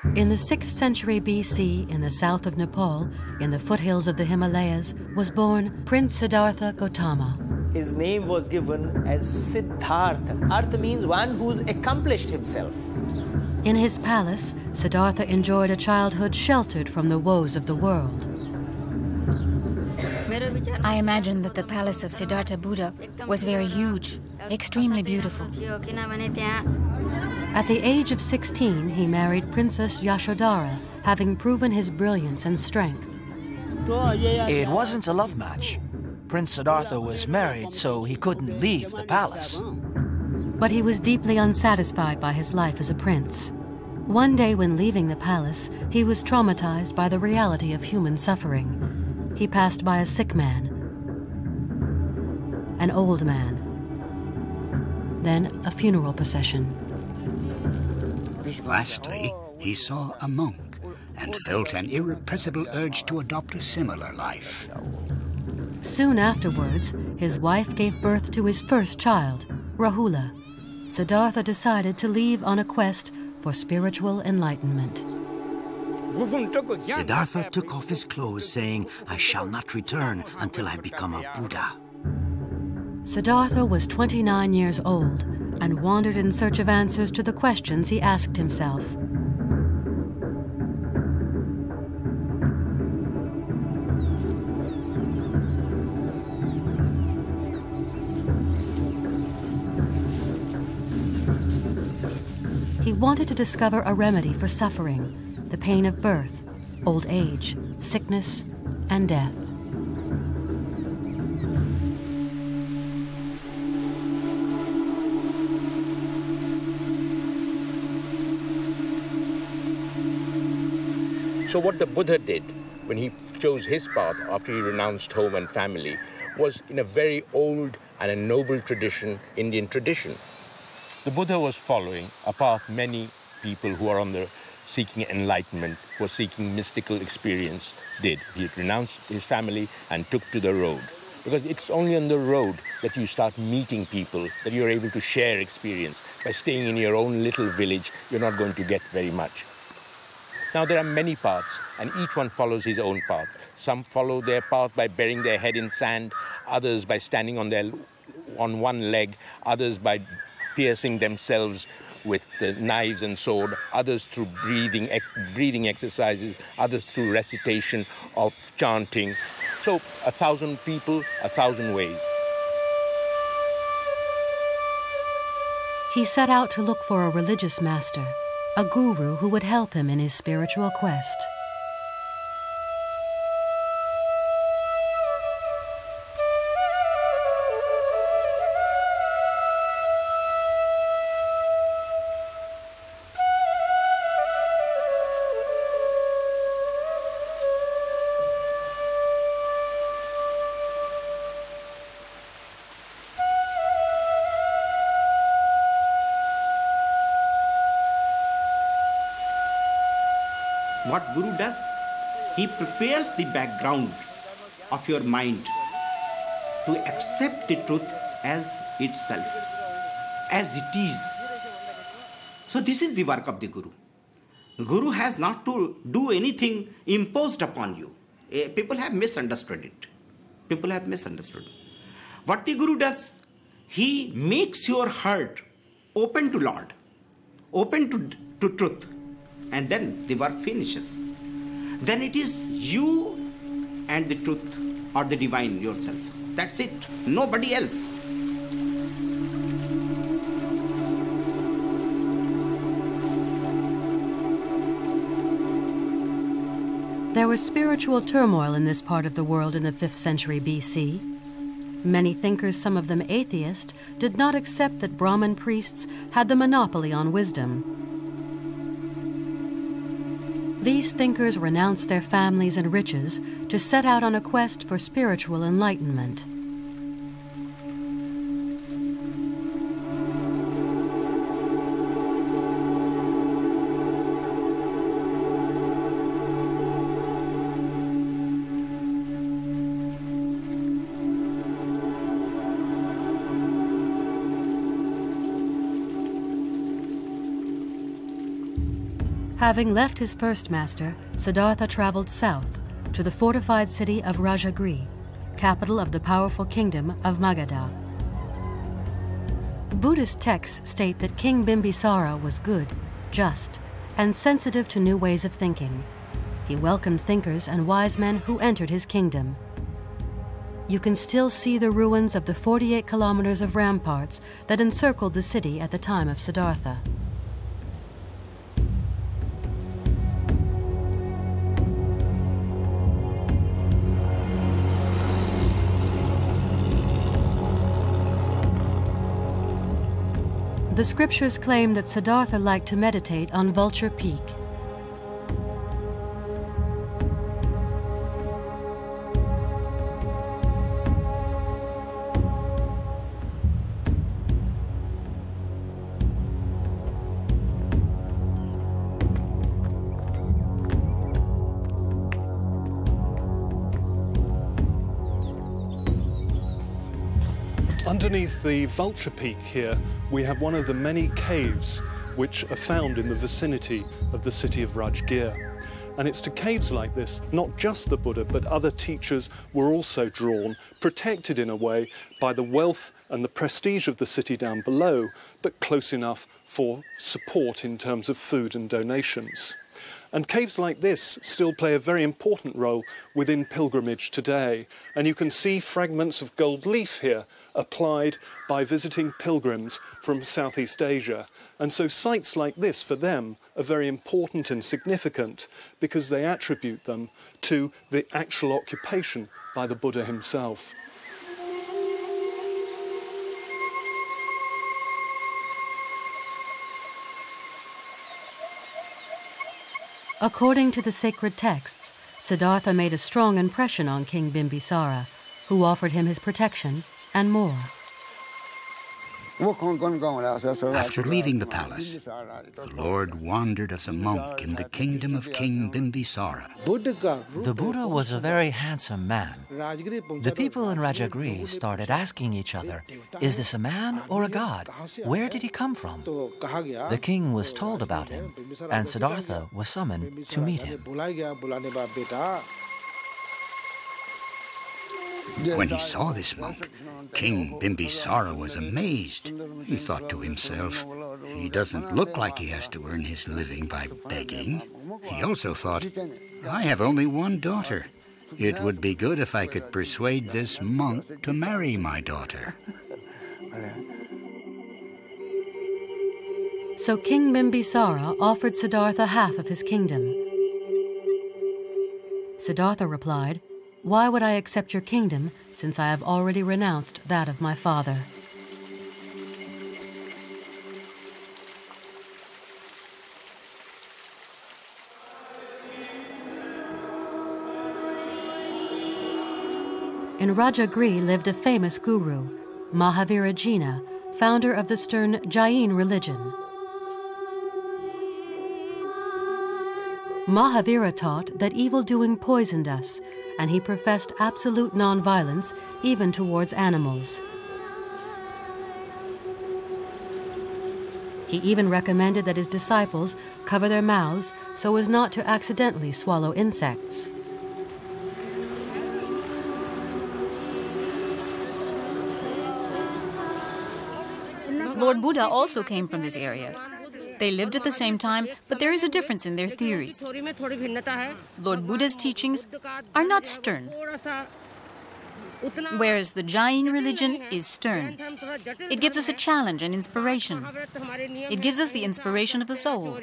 In the 6th century BC, in the south of Nepal, in the foothills of the Himalayas, was born Prince Siddhartha Gautama. His name was given as Siddhartha. Artha means one who's accomplished himself. In his palace, Siddhartha enjoyed a childhood sheltered from the woes of the world. I imagine that the palace of Siddhartha Buddha was very huge, extremely beautiful. At the age of 16, he married Princess Yashodhara, having proven his brilliance and strength. It wasn't a love match. Prince Siddhartha was married, so he couldn't leave the palace. But he was deeply unsatisfied by his life as a prince. One day when leaving the palace, he was traumatized by the reality of human suffering. He passed by a sick man, an old man, then a funeral procession. Lastly, he saw a monk and felt an irrepressible urge to adopt a similar life. Soon afterwards, his wife gave birth to his first child, Rahula. Siddhartha decided to leave on a quest for spiritual enlightenment. Siddhartha took off his clothes, saying, "I shall not return until I become a Buddha." Siddhartha was 29 years old and wandered in search of answers to the questions he asked himself. He wanted to discover a remedy for suffering, the pain of birth, old age, sickness, and death. So what the Buddha did when he chose his path after he renounced home and family was in a very old and a noble tradition, Indian tradition. The Buddha was following a path many people who are on the seeking enlightenment, who are seeking mystical experience, did. He had renounced his family and took to the road. Because it's only on the road that you start meeting people, that you're able to share experience. By staying in your own little village, you're not going to get very much. Now, there are many paths, and each one follows his own path. Some follow their path by burying their head in sand, others by standing on one leg, others by piercing themselves with knives and sword, others through breathing exercises, others through recitation of chanting. So 1,000 people, 1,000 ways. He set out to look for a religious master, a guru who would help him in his spiritual quest. What Guru does, he prepares the background of your mind to accept the truth as itself, as it is. So this is the work of the Guru. Guru has not to do anything imposed upon you. People have misunderstood it. People have misunderstood. What the Guru does, he makes your heart open to Lord, open to truth. And then the work finishes. Then it is you and the truth or the divine yourself. That's it. Nobody else. There was spiritual turmoil in this part of the world in the 5th century BC. Many thinkers, some of them atheist, did not accept that Brahmin priests had the monopoly on wisdom. These thinkers renounced their families and riches to set out on a quest for spiritual enlightenment. Having left his first master, Siddhartha traveled south to the fortified city of Rajagriha, capital of the powerful kingdom of Magadha. Buddhist texts state that King Bimbisara was good, just, and sensitive to new ways of thinking. He welcomed thinkers and wise men who entered his kingdom. You can still see the ruins of the 48 kilometers of ramparts that encircled the city at the time of Siddhartha. The scriptures claim that Siddhartha liked to meditate on Vulture Peak. Underneath the Vulture Peak here, we have one of the many caves which are found in the vicinity of the city of Rajagriha. And it's to caves like this, not just the Buddha, but other teachers were also drawn, protected in a way by the wealth and the prestige of the city down below, but close enough for support in terms of food and donations. And caves like this still play a very important role within pilgrimage today. And you can see fragments of gold leaf here applied by visiting pilgrims from Southeast Asia. And so sites like this, for them, are very important and significant because they attribute them to the actual occupation by the Buddha himself. According to the sacred texts, Siddhartha made a strong impression on King Bimbisara, who offered him his protection and more. After leaving the palace, the Lord wandered as a monk in the kingdom of King Bimbisara. The Buddha was a very handsome man. The people in Rajagriha started asking each other, is this a man or a god? Where did he come from? The king was told about him, and Siddhartha was summoned to meet him. When he saw this monk, King Bimbisara was amazed. He thought to himself, he doesn't look like he has to earn his living by begging. He also thought, I have only one daughter. It would be good if I could persuade this monk to marry my daughter. So King Bimbisara offered Siddhartha half of his kingdom. Siddhartha replied, "Why would I accept your kingdom, since I have already renounced that of my father?" In Rajagriha lived a famous guru, Mahavira Jina, founder of the stern Jain religion. Mahavira taught that evil-doing poisoned us, and he professed absolute non-violence even towards animals. He even recommended that his disciples cover their mouths so as not to accidentally swallow insects. Lord Buddha also came from this area. They lived at the same time, but there is a difference in their theories. Lord Buddha's teachings are not stern, whereas the Jain religion is stern. It gives us a challenge and inspiration. It gives us the inspiration of the soul.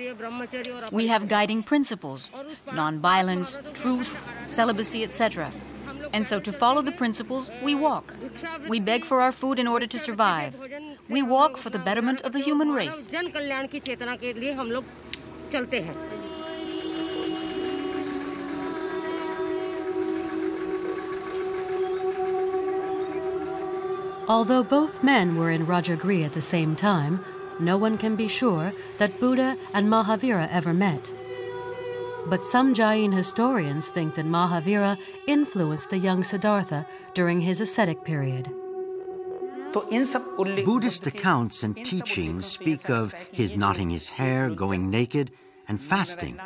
We have guiding principles, non-violence, truth, celibacy, etc. And so to follow the principles, we walk. We beg for our food in order to survive. We walk for the betterment of the human race. Although both men were in Rajagriha at the same time, no one can be sure that Buddha and Mahavira ever met. But some Jain historians think that Mahavira influenced the young Siddhartha during his ascetic period. Buddhist accounts and teachings speak of his knotting his hair, going naked, and fasting.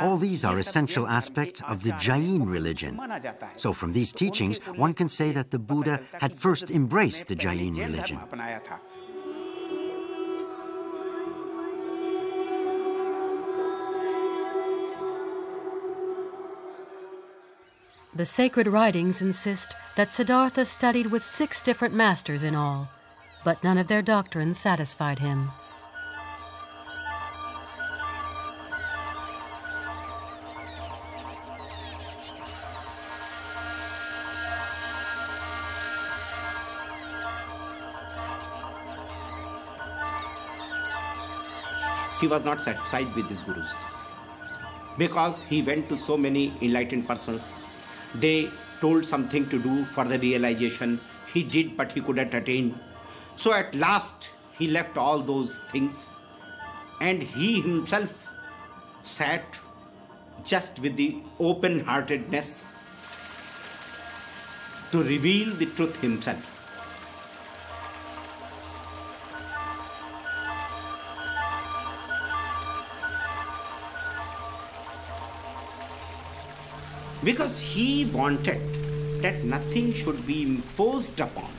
All these are essential aspects of the Jain religion. So from these teachings, one can say that the Buddha had first embraced the Jain religion. The sacred writings insist that Siddhartha studied with 6 different masters in all, but none of their doctrines satisfied him. He was not satisfied with his gurus because he went to so many enlightened persons. They told something to do for the realization. He did, but he couldn't attain. So at last, he left all those things and he himself sat just with the open-heartedness to reveal the truth himself. Because he wanted that nothing should be imposed upon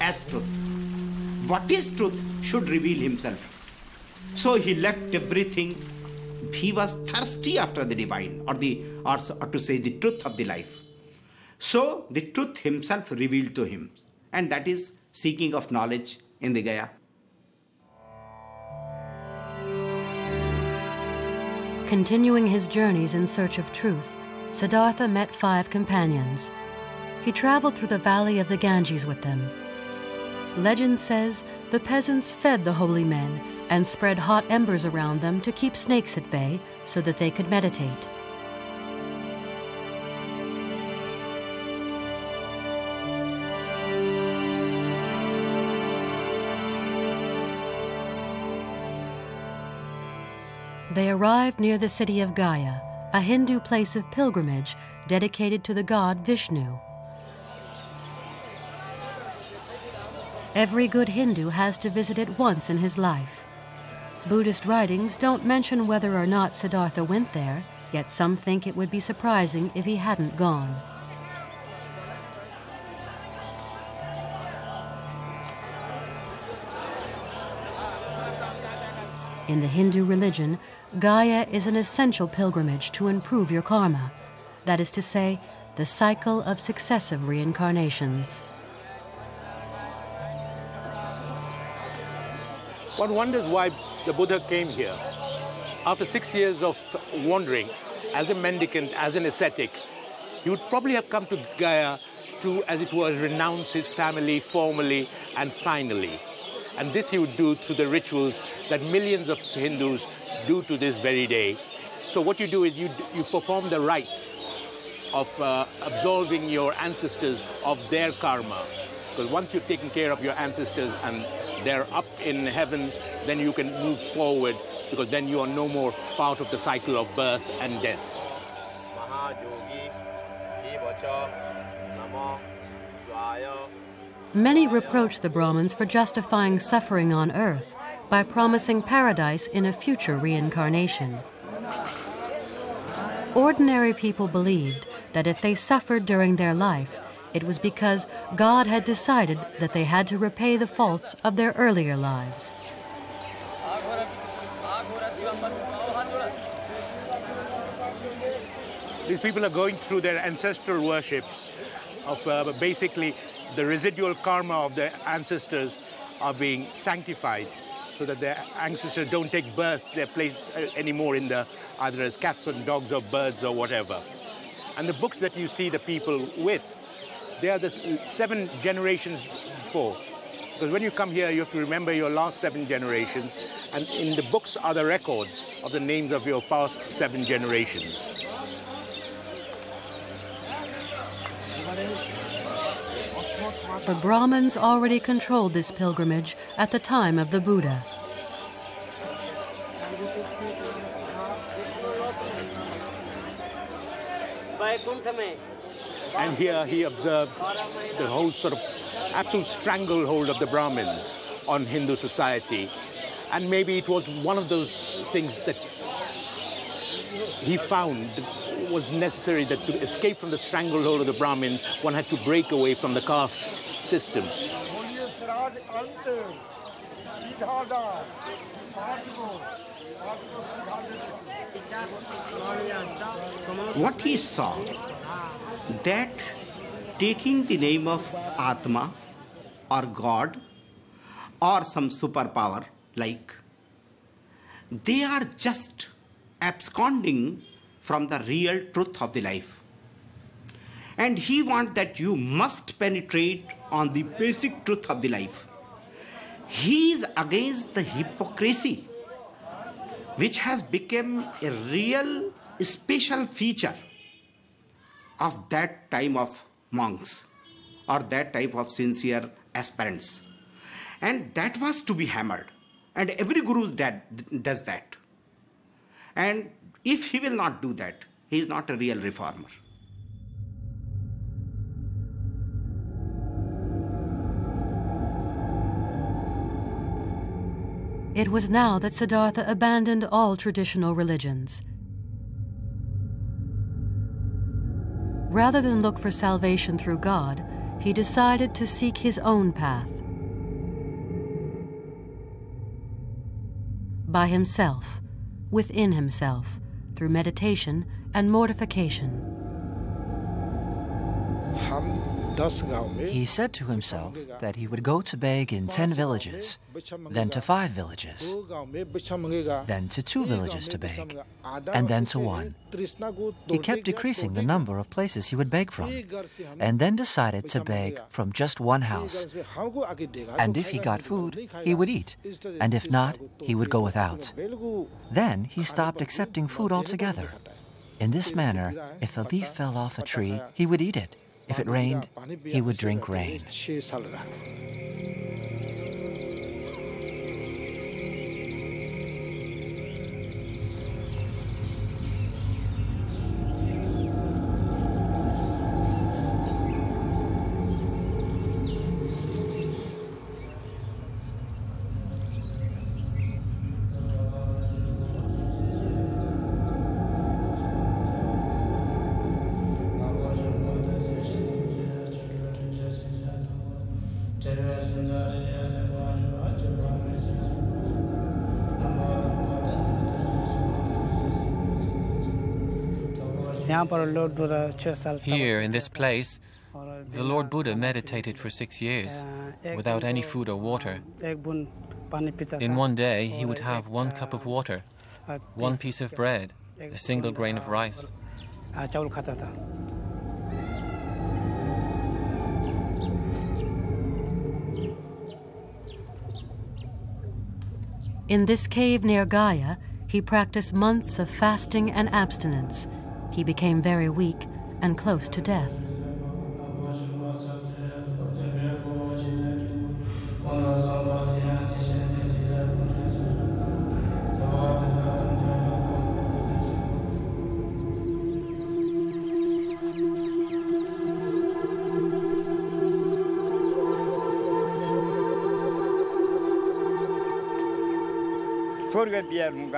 as truth. What is truth should reveal himself. So he left everything. He was thirsty after the divine, or to say the truth of the life. So the truth himself revealed to him, and that is seeking of knowledge in the Gaya. Continuing his journeys in search of truth, Siddhartha met 5 companions. He traveled through the valley of the Ganges with them. Legend says the peasants fed the holy men and spread hot embers around them to keep snakes at bay so that they could meditate. They arrived near the city of Gaya, a Hindu place of pilgrimage dedicated to the god Vishnu. Every good Hindu has to visit it once in his life. Buddhist writings don't mention whether or not Siddhartha went there, yet some think it would be surprising if he hadn't gone. In the Hindu religion, Gaya is an essential pilgrimage to improve your karma, that is to say, the cycle of successive reincarnations. One wonders why the Buddha came here. After 6 years of wandering, as a mendicant, as an ascetic, he would probably have come to Gaya to, as it were, renounce his family formally and finally. And this he would do through the rituals that millions of Hindus do to this very day. So what you do is you perform the rites of absolving your ancestors of their karma. Because once you've taken care of your ancestors and they're up in heaven, then you can move forward, because then you are no more part of the cycle of birth and death. Many reproach the Brahmins for justifying suffering on earth by promising paradise in a future reincarnation. Ordinary people believed that if they suffered during their life, it was because God had decided that they had to repay the faults of their earlier lives. These people are going through their ancestral worships of basically the residual karma of their ancestors are being sanctified so that their ancestors don't take birth, their place anymore in the, either as cats and dogs or birds or whatever. And the books that you see the people with, they are the 7 generations before. Because when you come here, you have to remember your last 7 generations, and in the books are the records of the names of your past 7 generations. The Brahmins already controlled this pilgrimage at the time of the Buddha. And here he observed the whole sort of absolute stranglehold of the Brahmins on Hindu society. And maybe it was one of those things that he found was necessary, that to escape from the stranglehold of the Brahmin, one had to break away from the caste system. What he saw, that taking the name of Atma or God or some superpower like, they are just absconding from the real truth of the life. And he wants that you must penetrate on the basic truth of the life. He is against the hypocrisy, which has become a real special feature of that time of monks or that type of sincere aspirants. And that was to be hammered. And every guru does that. And if he will not do that, he is not a real reformer. It was now that Siddhartha abandoned all traditional religions. Rather than look for salvation through God, he decided to seek his own path. By himself, within himself, through meditation and mortification. He said to himself that he would go to beg in 10 villages, then to 5 villages, then to 2 villages to beg, and then to 1. He kept decreasing the number of places he would beg from, and then decided to beg from just one house. And if he got food, he would eat, and if not, he would go without. Then he stopped accepting food altogether. In this manner, if a leaf fell off a tree, he would eat it. If it rained, he would drink rain. Here, in this place, the Lord Buddha meditated for 6 years, without any food or water. In one day, he would have 1 cup of water, 1 piece of bread, a single grain of rice. In this cave near Gaya, he practiced months of fasting and abstinence. He became very weak and close to death.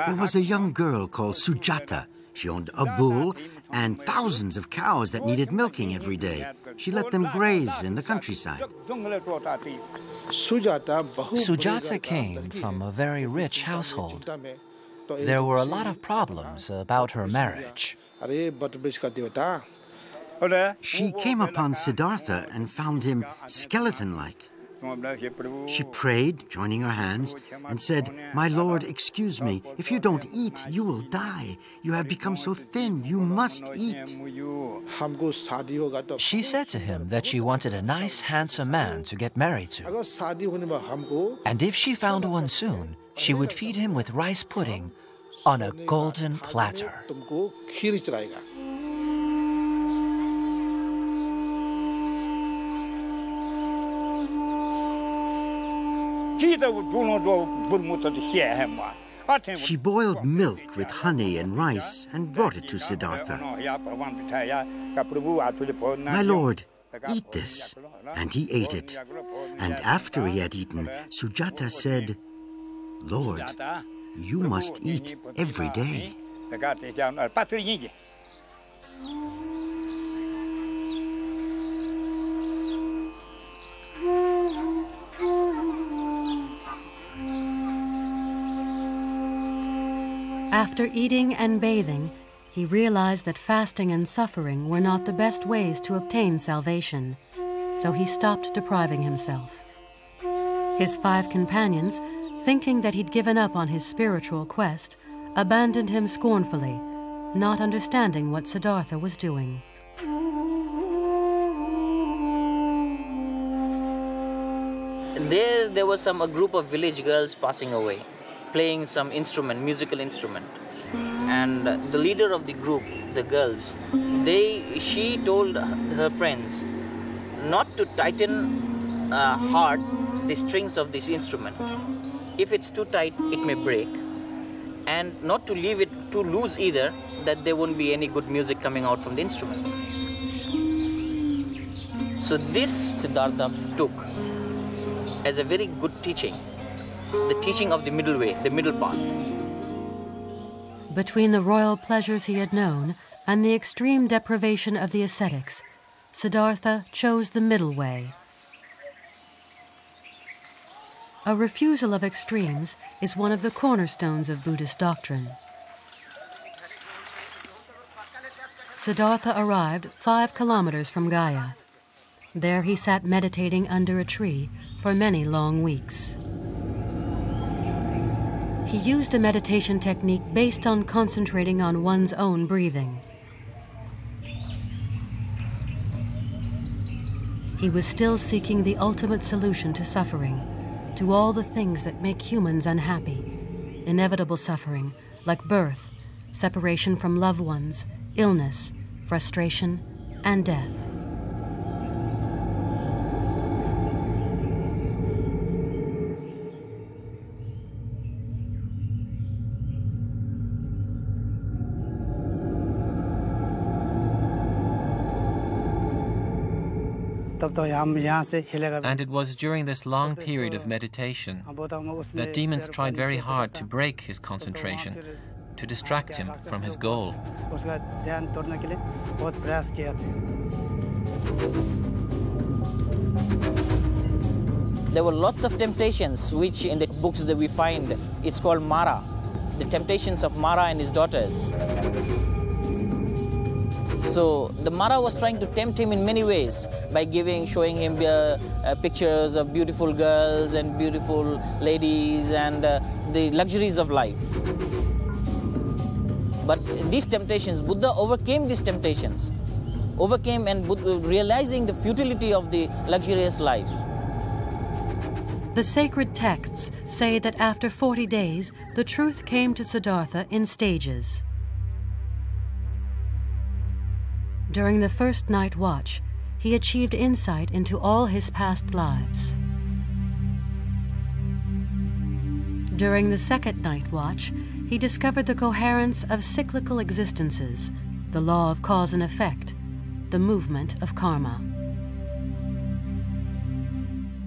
There was a young girl called Sujata. She owned a bull and thousands of cows that needed milking every day. She let them graze in the countryside. Sujata came from a very rich household. There were a lot of problems about her marriage. She came upon Siddhartha and found him skeleton-like. She prayed, joining her hands, and said, "My Lord, excuse me. If you don't eat, you will die. You have become so thin. You must eat." She said to him that she wanted a nice, handsome man to get married to. And if she found one soon, she would feed him with rice pudding on a golden platter. She boiled milk with honey and rice and brought it to Siddhartha. "My Lord, eat this." And he ate it. And after he had eaten, Sujata said, Lord, you must eat every day. After eating and bathing, he realized that fasting and suffering were not the best ways to obtain salvation, so he stopped depriving himself. His 5 companions, thinking that he'd given up on his spiritual quest, abandoned him scornfully, not understanding what Siddhartha was doing. There was a group of village girls passing away, playing some instrument, musical instrument. And the leader of the group, the girls, she told her friends not to tighten hard the strings of this instrument. If it's too tight, it may break. And not to leave it too loose either, that there won't be any good music coming out from the instrument. So this Siddhartha took as a very good teaching, the teaching of the middle way, the middle path. Between the royal pleasures he had known and the extreme deprivation of the ascetics, Siddhartha chose the middle way. A refusal of extremes is one of the cornerstones of Buddhist doctrine. Siddhartha arrived 5 kilometers from Gaya. There he sat meditating under a tree for many long weeks. He used a meditation technique based on concentrating on one's own breathing. He was still seeking the ultimate solution to suffering, to all the things that make humans unhappy, inevitable suffering like birth, separation from loved ones, illness, frustration, and death. And it was during this long period of meditation that demons tried very hard to break his concentration, to distract him from his goal. There were lots of temptations, which in the books that we find, it's called Mara, the temptations of Mara and his daughters. So the Mara was trying to tempt him in many ways by showing him pictures of beautiful girls and beautiful ladies and the luxuries of life. But these temptations, Buddha overcame these temptations, realizing the futility of the luxurious life. The sacred texts say that after 40 days, the truth came to Siddhartha in stages. During the first night watch, he achieved insight into all his past lives. During the second night watch, he discovered the coherence of cyclical existences, the law of cause and effect, the movement of karma.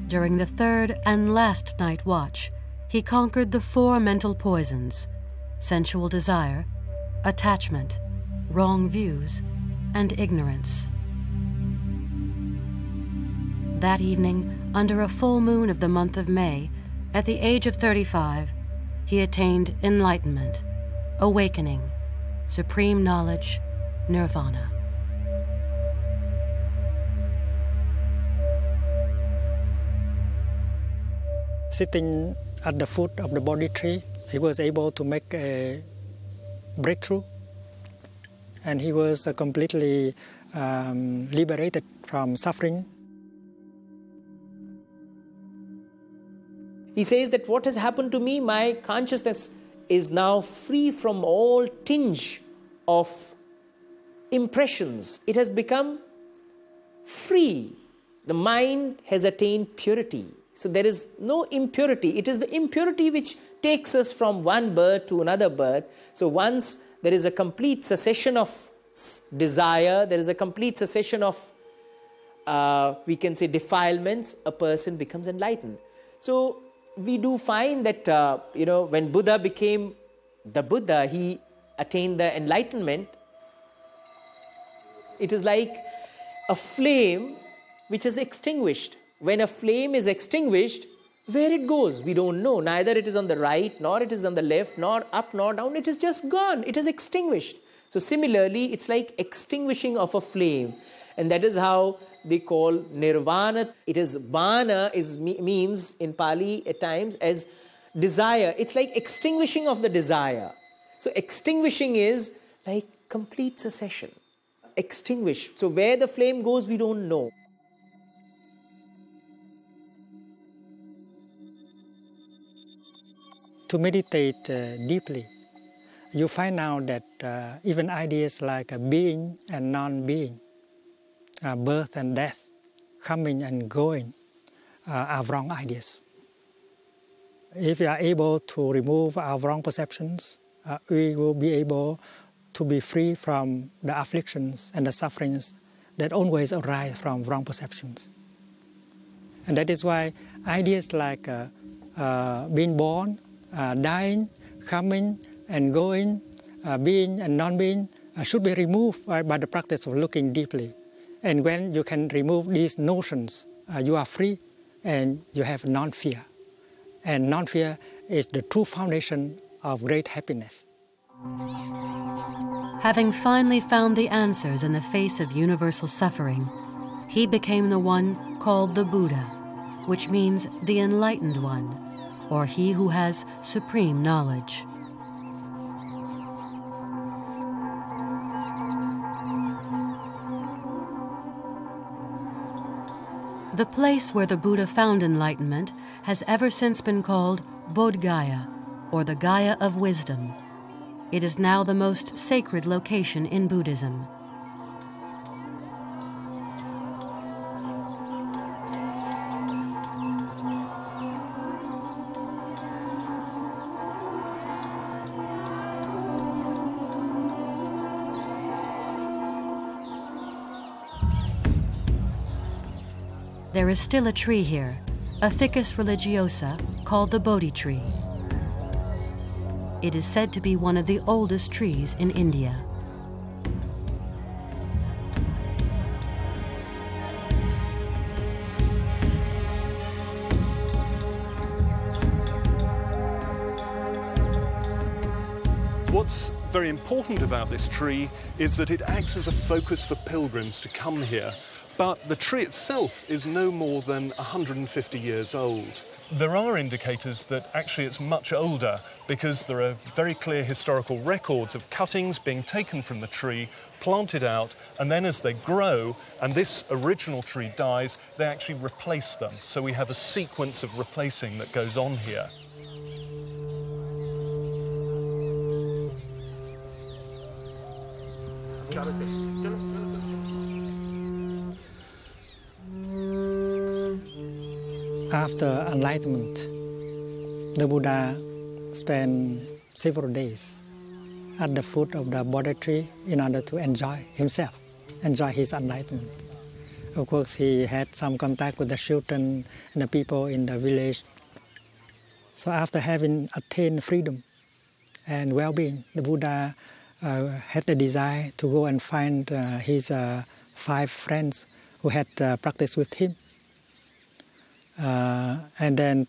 During the third and last night watch, he conquered the 4 mental poisons: sensual desire, attachment, wrong views, and ignorance. That evening, under a full moon of the month of May, at the age of 35, he attained enlightenment, awakening, supreme knowledge, nirvana. Sitting at the foot of the Bodhi tree, he was able to make a breakthrough, and he was completely liberated from suffering. He says that what has happened to me, my consciousness is now free from all tinge of impressions. It has become free. The mind has attained purity. So there is no impurity. It is the impurity which takes us from one birth to another birth. So once there is a complete cessation of desire, there is a complete cessation of, we can say, defilements, a person becomes enlightened. So we do find that, when Buddha became the Buddha, he attained the enlightenment. It is like a flame which is extinguished. When a flame is extinguished, where it goes, we don't know. Neither it is on the right, nor it is on the left, nor up, nor down. It is just gone. It is extinguished. So similarly, it's like extinguishing of a flame. And that is how they call nirvana. It is bana, means in Pali at times as desire. It's like extinguishing of the desire. So extinguishing is like complete cessation. Extinguish. So where the flame goes, we don't know. To meditate deeply, you find out that even ideas like being and non-being, birth and death, coming and going, are wrong ideas. If we are able to remove our wrong perceptions, we will be able to be free from the afflictions and the sufferings that always arise from wrong perceptions. And that is why ideas like being born, dying, coming and going, being and non-being should be removed by the practice of looking deeply. And when you can remove these notions, you are free and you have non-fear. And non-fear is the true foundation of great happiness. Having finally found the answers in the face of universal suffering, he became the one called the Buddha, which means the enlightened one, or he who has supreme knowledge. The place where the Buddha found enlightenment has ever since been called Bodh Gaya, or the Gaya of Wisdom. It is now the most sacred location in Buddhism. There is still a tree here, a Ficus religiosa called the Bodhi tree. It is said to be one of the oldest trees in India. What's very important about this tree is that it acts as a focus for pilgrims to come here. But the tree itself is no more than 150 years old. There are indicators that actually it's much older because there are very clear historical records of cuttings being taken from the tree, planted out, and then as they grow and this original tree dies, they actually replace them. So we have a sequence of replacing that goes on here. After enlightenment, the Buddha spent several days at the foot of the Bodhi tree in order to enjoy himself, enjoy his enlightenment. Of course, he had some contact with the children and the people in the village. So after having attained freedom and well-being, the Buddha had the desire to go and find his 5 friends who had practiced with him. And then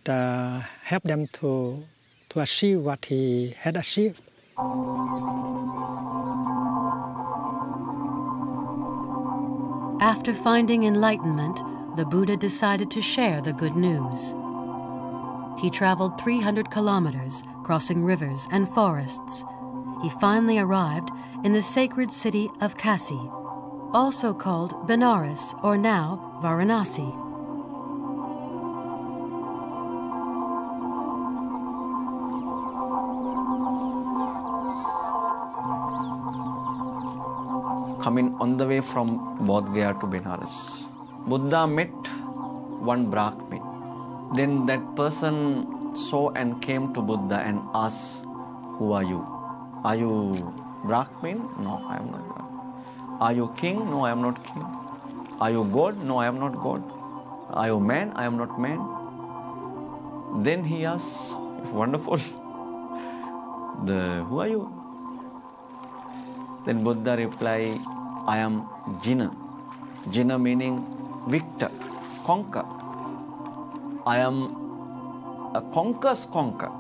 help them to achieve what he had achieved. After finding enlightenment, the Buddha decided to share the good news. He traveled 300 kilometers, crossing rivers and forests. He finally arrived in the sacred city of Kasi, also called Benares, or now Varanasi. Coming on the way from Bodh Gaya to Benares, Buddha met one Brahmin. Then that person saw and came to Buddha and asked, "Who are you? Are you Brahmin? No, I am not Brahmin. Are you king? No, I am not king. Are you God? No, I am not God. Are you man? I am not man." Then he asks, wonderful, who are you? Then Buddha replied, I am Jina. Jina meaning victor, conquer. I am a conqueror's conquer.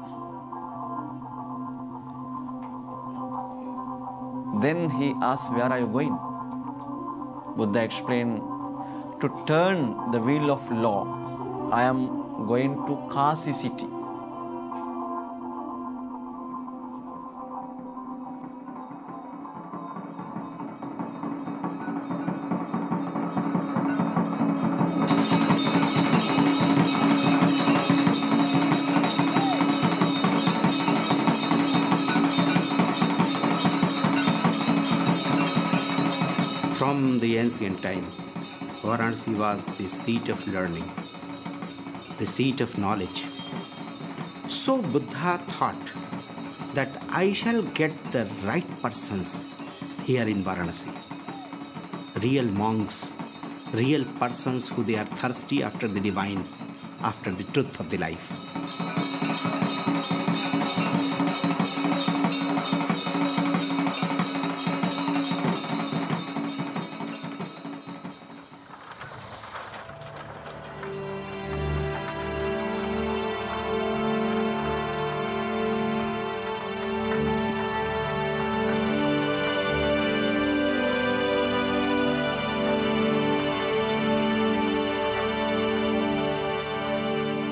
Then he asked, where are you going? Buddha explained, to turn the wheel of law. I am going to Kasi city. From the ancient time, Varanasi was the seat of learning, the seat of knowledge. So Buddha thought that I shall get the right persons here in Varanasi. Real monks, real persons who they are thirsty after the divine, after the truth of the life.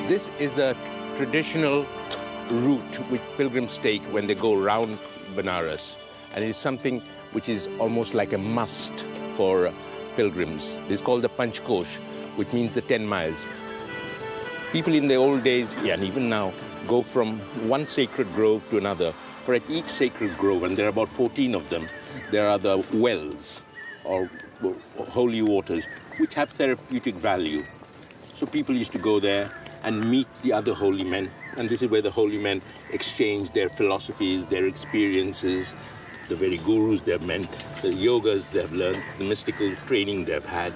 This is the traditional route which pilgrims take when they go round Benares. And it is something which is almost like a must for pilgrims. This is called the Panchkosh, which means the 10 miles. People in the old days, and even now, go from one sacred grove to another. For at each sacred grove, and there are about 14 of them, there are the wells or holy waters, which have therapeutic value. So people used to go there and meet the other holy men. And this is where the holy men exchange their philosophies, their experiences, the very gurus they've met, the yogas they've learned, the mystical training they've had.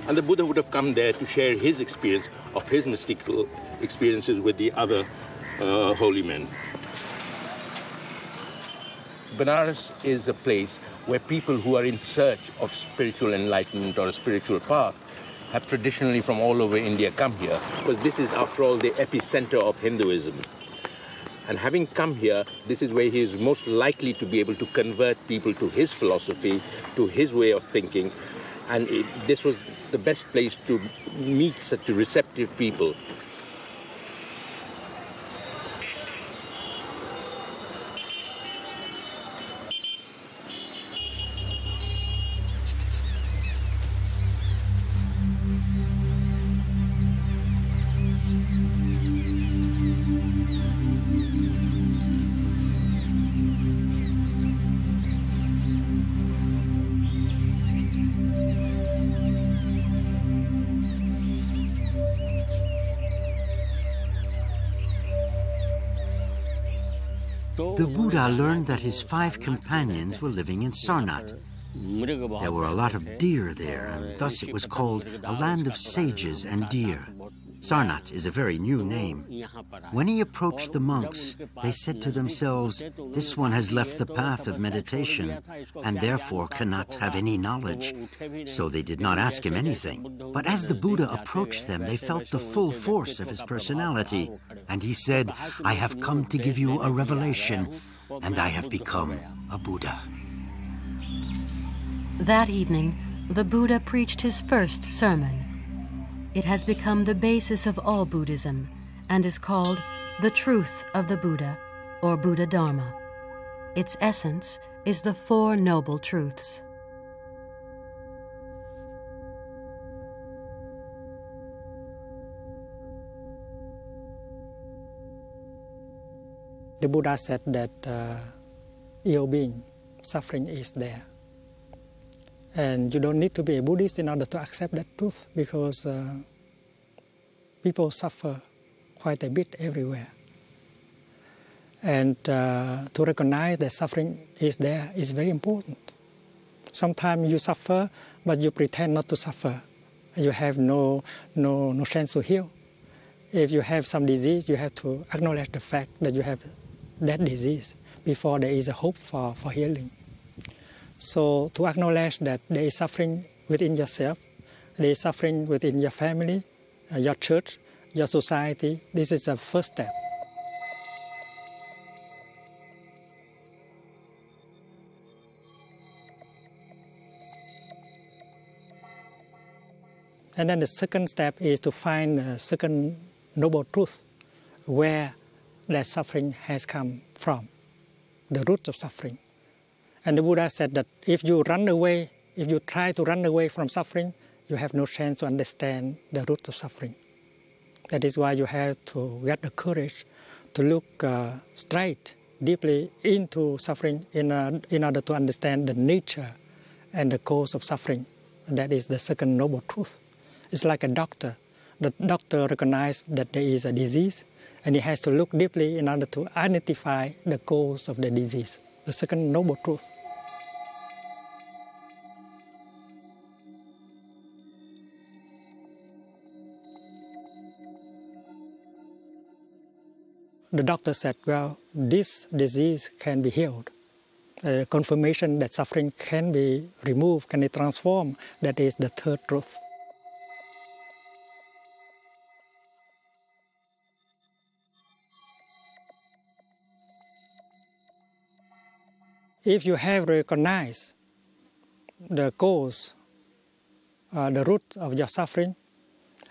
And the Buddha would have come there to share his experience of his mystical experiences with the other holy men. Benares is a place where people who are in search of spiritual enlightenment or a spiritual path have traditionally from all over India come here, because this is, after all, the epicenter of Hinduism. And having come here, this is where he is most likely to be able to convert people to his philosophy, to his way of thinking. And this was the best place to meet such receptive people. The Buddha learned that his 5 companions were living in Sarnath. There were a lot of deer there, and thus it was called a land of sages and deer. Sarnath is a very new name. When he approached the monks, they said to themselves, "This one has left the path of meditation and therefore cannot have any knowledge." So they did not ask him anything. But as the Buddha approached them, they felt the full force of his personality. And he said, "I have come to give you a revelation, and I have become a Buddha." That evening, the Buddha preached his first sermon. It has become the basis of all Buddhism and is called the Truth of the Buddha, or Buddha Dharma. Its essence is the 4 Noble Truths. The Buddha said that ill being, suffering is there. And you don't need to be a Buddhist in order to accept that truth, because people suffer quite a bit everywhere. And to recognize that suffering is there is very important. Sometimes you suffer, but you pretend not to suffer. You have no chance to heal. if you have some disease, you have to acknowledge the fact that you have that disease before there is a hope for healing. So to acknowledge that there is suffering within yourself, there is suffering within your family, your church, your society, this is the first step. And then the second step is to find a second noble truth where that suffering has come from, the root of suffering. And the Buddha said that if you run away, if you try to run away from suffering, you have no chance to understand the root of suffering. That is why you have to get the courage to look straight, deeply into suffering in order to understand the nature and the cause of suffering. And that is the second noble truth. It's like a doctor. The doctor recognizes that there is a disease, and he has to look deeply in order to identify the cause of the disease. The second noble truth. The doctor said, well, this disease can be healed. Confirmation that suffering can be removed, can be transformed, that is the third truth. If you have recognized the cause, the root of your suffering,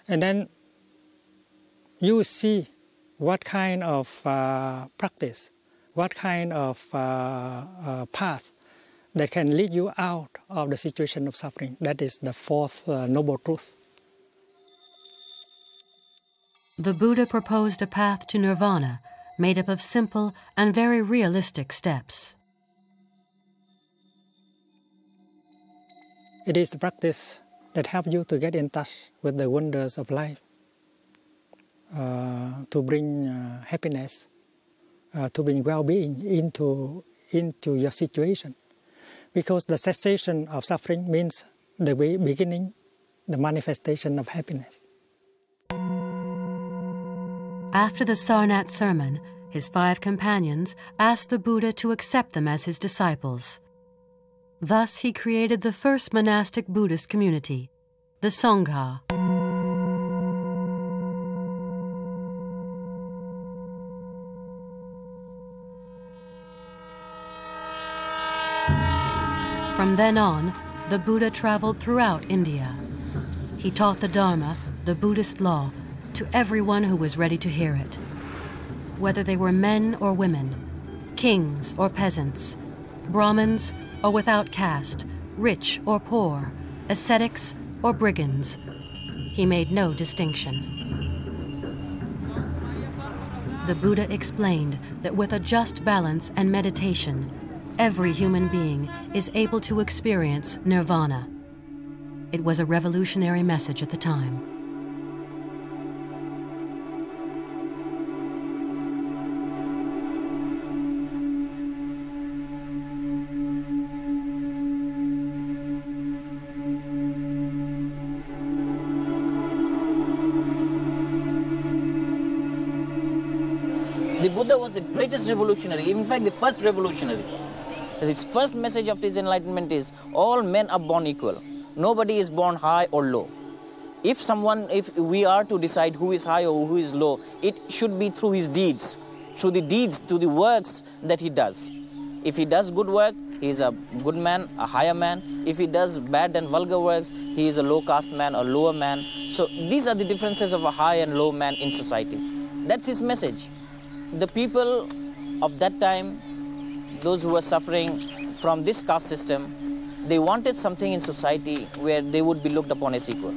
and then you will see what kind of practice, what kind of path that can lead you out of the situation of suffering. That is the fourth noble truth. The Buddha proposed a path to nirvana made up of simple and very realistic steps. It is the practice that helps you to get in touch with the wonders of life, to bring happiness, to bring well-being into your situation. Because the cessation of suffering means the beginning, the manifestation of happiness. After the Sarnath sermon, his 5 companions asked the Buddha to accept them as his disciples. Thus he created the first monastic Buddhist community, the Sangha. From then on, the Buddha traveled throughout India. He taught the Dharma, the Buddhist law, to everyone who was ready to hear it. Whether they were men or women, kings or peasants, Brahmins or without caste, rich or poor, ascetics or brigands, he made no distinction. The Buddha explained that with a just balance and meditation, every human being is able to experience nirvana. It was a revolutionary message at the time. The Buddha was the greatest revolutionary, in fact the first revolutionary. His first message of his enlightenment is, all men are born equal. Nobody is born high or low. If we are to decide who is high or who is low, it should be through his deeds, through the works that he does. If he does good work, he is a good man, a higher man. If he does bad and vulgar works, he is a low caste man or lower man. So these are the differences of a high and low man in society. That's his message. The people of that time, those who were suffering from this caste system, they wanted something in society where they would be looked upon as equal.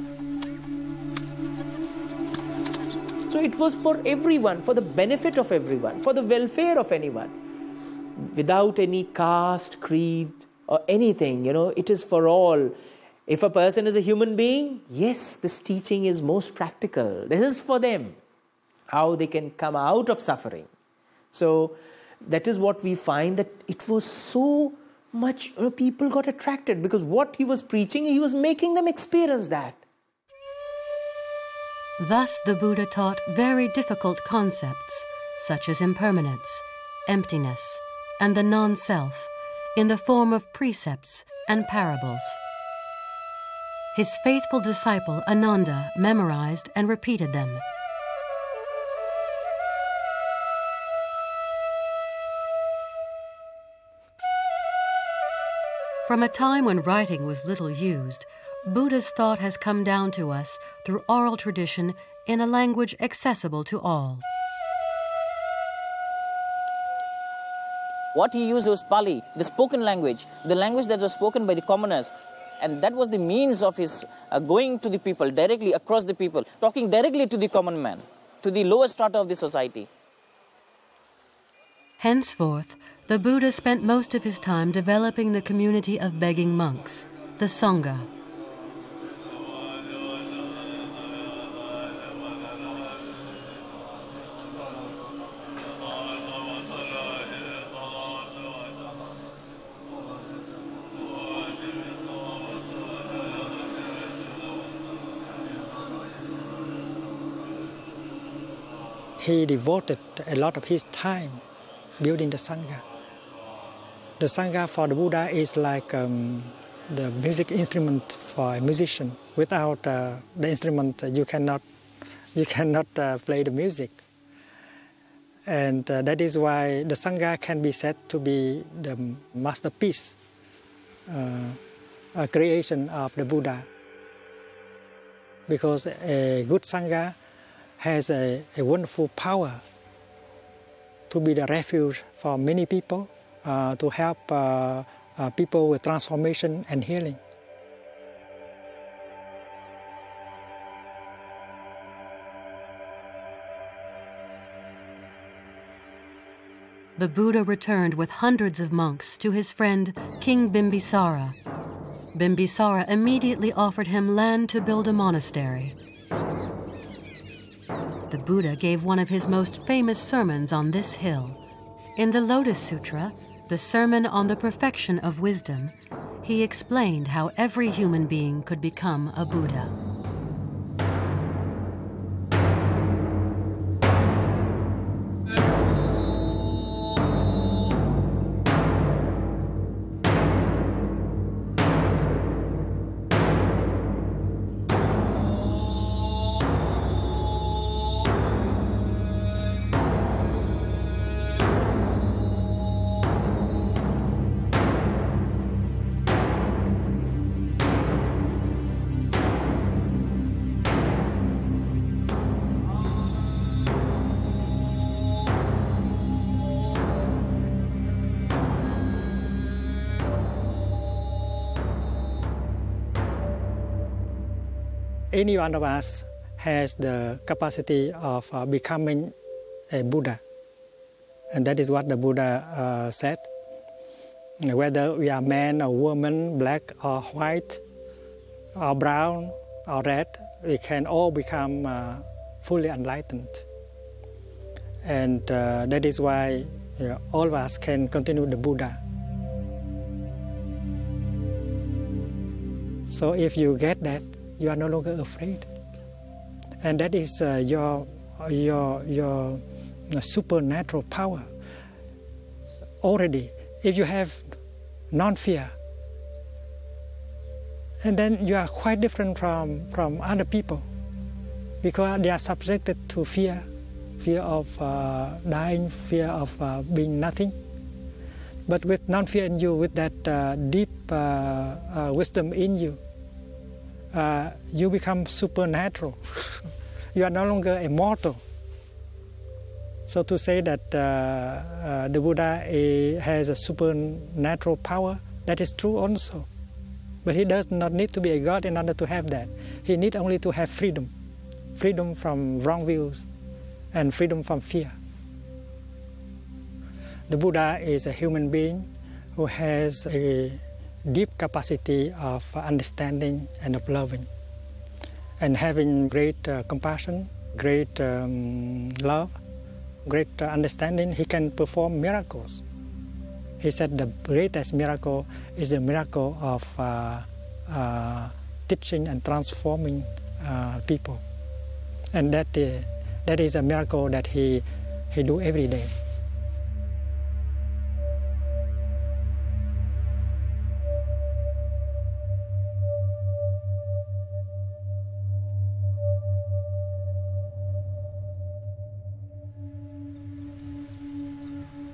So it was for everyone, for the benefit of everyone, for the welfare of anyone, without any caste, creed, or anything, it is for all. If a person is a human being, yes, this teaching is most practical. This is for them, how they can come out of suffering. So that is what we find, that it was so much, people got attracted because what he was preaching, he was making them experience that. Thus, the Buddha taught very difficult concepts, such as impermanence, emptiness, and the non-self, in the form of precepts and parables. His faithful disciple Ananda memorized and repeated them. From a time when writing was little used, Buddha's thought has come down to us through oral tradition in a language accessible to all. What he used was Pali, the spoken language, the language that was spoken by the commoners. And that was the means of his going to the people, directly across the people, talking directly to the common man, to the lowest strata of the society. Henceforth, the Buddha spent most of his time developing the community of begging monks, the Sangha. He devoted a lot of his time building the Sangha. The Sangha for the Buddha is like the music instrument for a musician. Without the instrument, you cannot play the music. And that is why the Sangha can be said to be the masterpiece, a creation of the Buddha. Because a good Sangha has a wonderful power to be the refuge for many people, to help people with transformation and healing. The Buddha returned with hundreds of monks to his friend King Bimbisara. Bimbisara immediately offered him land to build a monastery. The Buddha gave one of his most famous sermons on this hill. In the Lotus Sutra, the Sermon on the Perfection of Wisdom, he explained how every human being could become a Buddha. Any one of us has the capacity of becoming a Buddha. And that is what the Buddha said. Whether we are man or woman, black or white, or brown or red, we can all become fully enlightened. And that is why all of us can continue the Buddha. So if you get that, you are no longer afraid. And that is your supernatural power. Already, if you have non-fear, and then you are quite different from other people, because they are subjected to fear of dying, fear of being nothing. But with non-fear in you, with that deep wisdom in you, you become supernatural. You are no longer a mortal. So to say that the Buddha has a supernatural power, that is true also. But he does not need to be a god in order to have that. He needs only to have freedom. Freedom from wrong views and freedom from fear. The Buddha is a human being who has a deep capacity of understanding and of loving. And having great compassion, great love, great understanding, he can perform miracles. He said the greatest miracle is the miracle of teaching and transforming people. And that is a miracle that he do every day.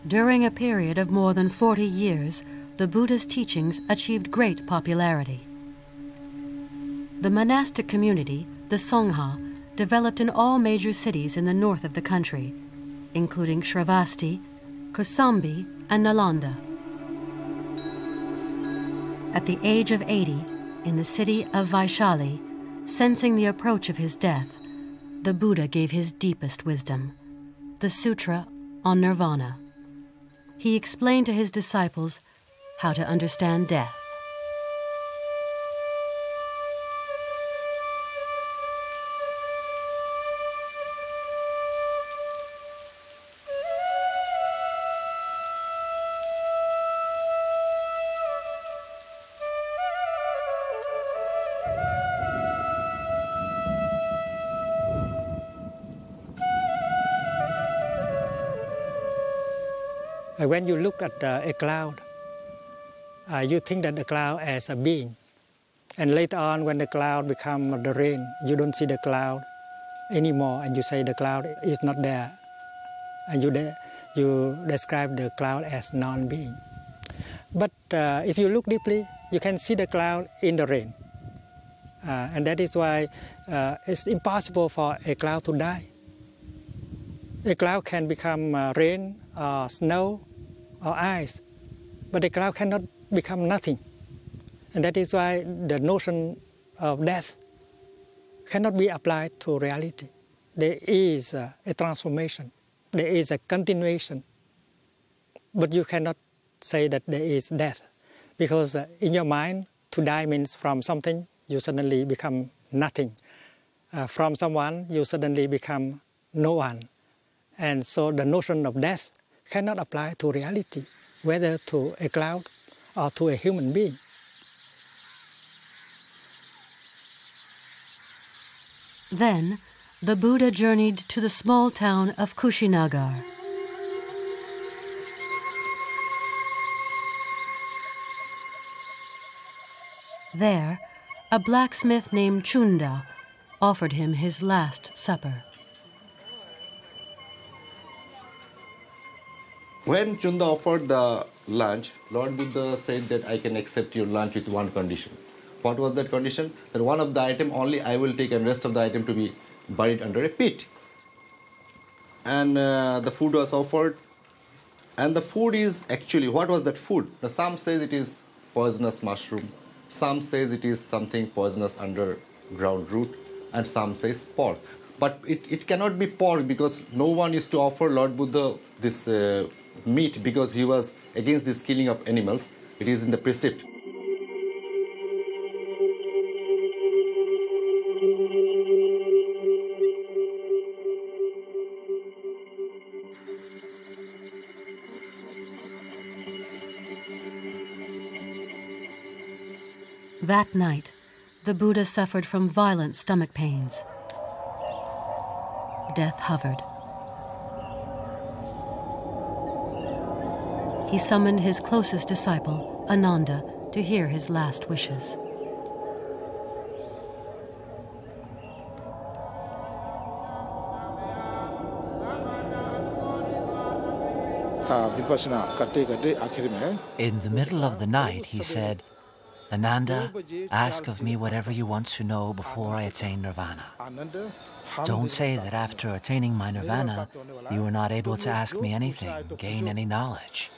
During a period of more than 40 years, the Buddha's teachings achieved great popularity. The monastic community, the Sangha, developed in all major cities in the north of the country, including Shravasti, Kosambi, and Nalanda. At the age of 80, in the city of Vaishali, sensing the approach of his death, the Buddha gave his deepest wisdom, the Sutra on Nirvana. He explained to his disciples how to understand death. When you look at a cloud, you think that the cloud as a being. And later on, when the cloud becomes the rain, you don't see the cloud anymore, and you say the cloud is not there. And you describe the cloud as non-being. But if you look deeply, you can see the cloud in the rain. And that is why it's impossible for a cloud to die. A cloud can become rain or snow or ice, but the cloud cannot become nothing. And that is why the notion of death cannot be applied to reality. There is a transformation, there is a continuation, but you cannot say that there is death, because in your mind, to die means from something you suddenly become nothing. From someone you suddenly become no one. And so the notion of death cannot apply to reality, whether to a cloud or to a human being. Then, the Buddha journeyed to the small town of Kushinagar. There, a blacksmith named Chunda offered him his last supper. When Chunda offered the lunch, Lord Buddha said that I can accept your lunch with one condition. What was that condition? That one of the item only I will take and rest of the item to be buried under a pit. And the food was offered. And the food is actually, what was that food? Now, some says it is poisonous mushroom. Some says it is something poisonous underground root. And some says pork. But it cannot be pork, because no one is to offer Lord Buddha this meat, because he was against this killing of animals. It is in the precept. That night, the Buddha suffered from violent stomach pains. Death hovered. He summoned his closest disciple, Ananda, to hear his last wishes. In the middle of the night, he said, Ananda, ask of me whatever you want to know before I attain nirvana. Don't say that after attaining my nirvana, you are not able to ask me anything, gain any knowledge.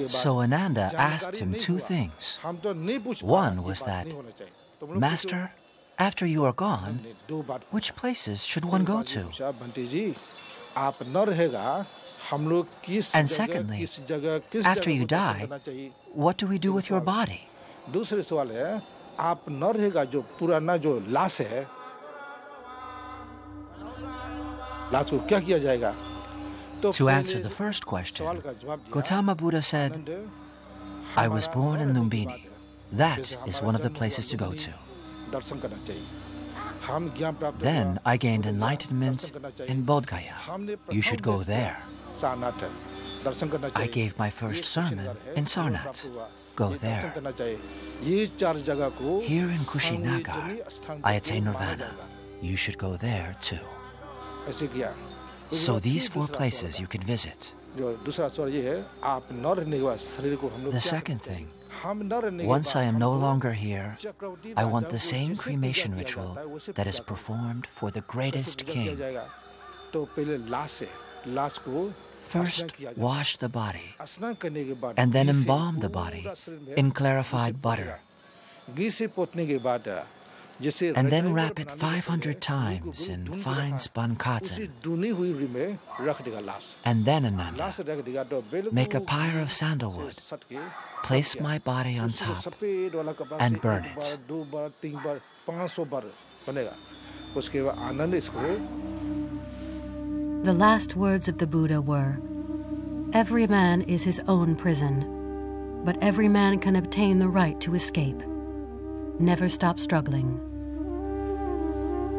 So Ananda asked him two things. One was that, Master, after you are gone, which places should one go to? And secondly, after you die, what do we do with your body? To answer the first question, Gautama Buddha said, I was born in Lumbini. That is one of the places to go to. Then I gained enlightenment in Bodh Gaya. You should go there. I gave my first sermon in Sarnath. Go there. Here in Kushinagar, I attained nirvana. You should go there too. So these 4 places you can visit. The second thing, once I am no longer here, I want the same cremation ritual that is performed for the greatest king. First, wash the body, and then embalm the body in clarified butter, and then wrap it 500 times in fine spun cotton. And then, Ananda, make a pyre of sandalwood, place my body on top, and burn it. The last words of the Buddha were, "Every man is his own prison, but every man can obtain the right to escape. Never stop struggling."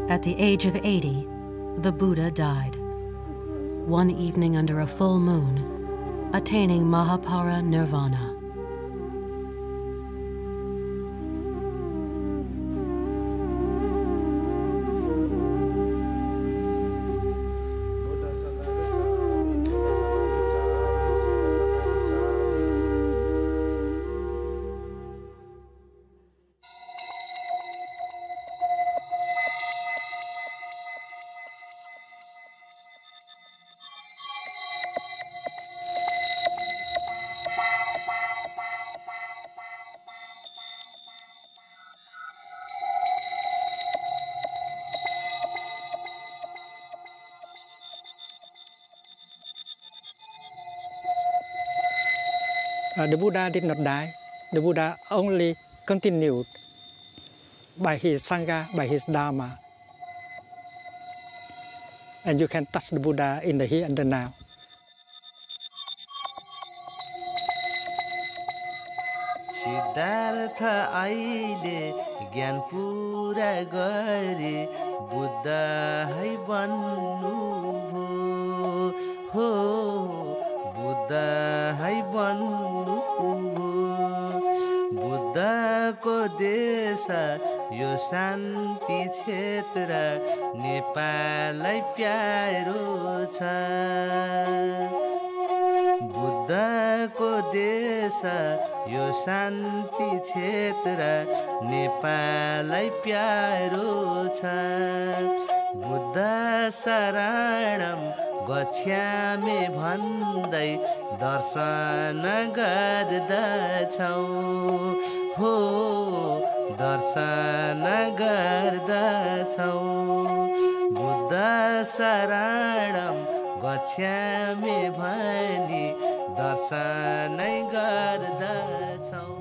At the age of 80, the Buddha died. One evening under a full moon, attaining Mahapara Nirvana. The Buddha did not die. The Buddha only continued by his Sangha, by his Dharma. And you can touch the Buddha in the here and the now. Siddhartha aile gyan pura gare Buddha hai bannu ho Buddha hai bannu Buddha ko desa yo shanti kshetra Nepalai pyaro cha Buddha ko desa yo shanti kshetra Nepalai pyaro cha Buddha saranam गच्छामि भन्दै दर्शन गर्दछौ हो दर्शन गर्दछौ बुद्ध शरणम गच्छामि भनी दर्शन गर्दछौ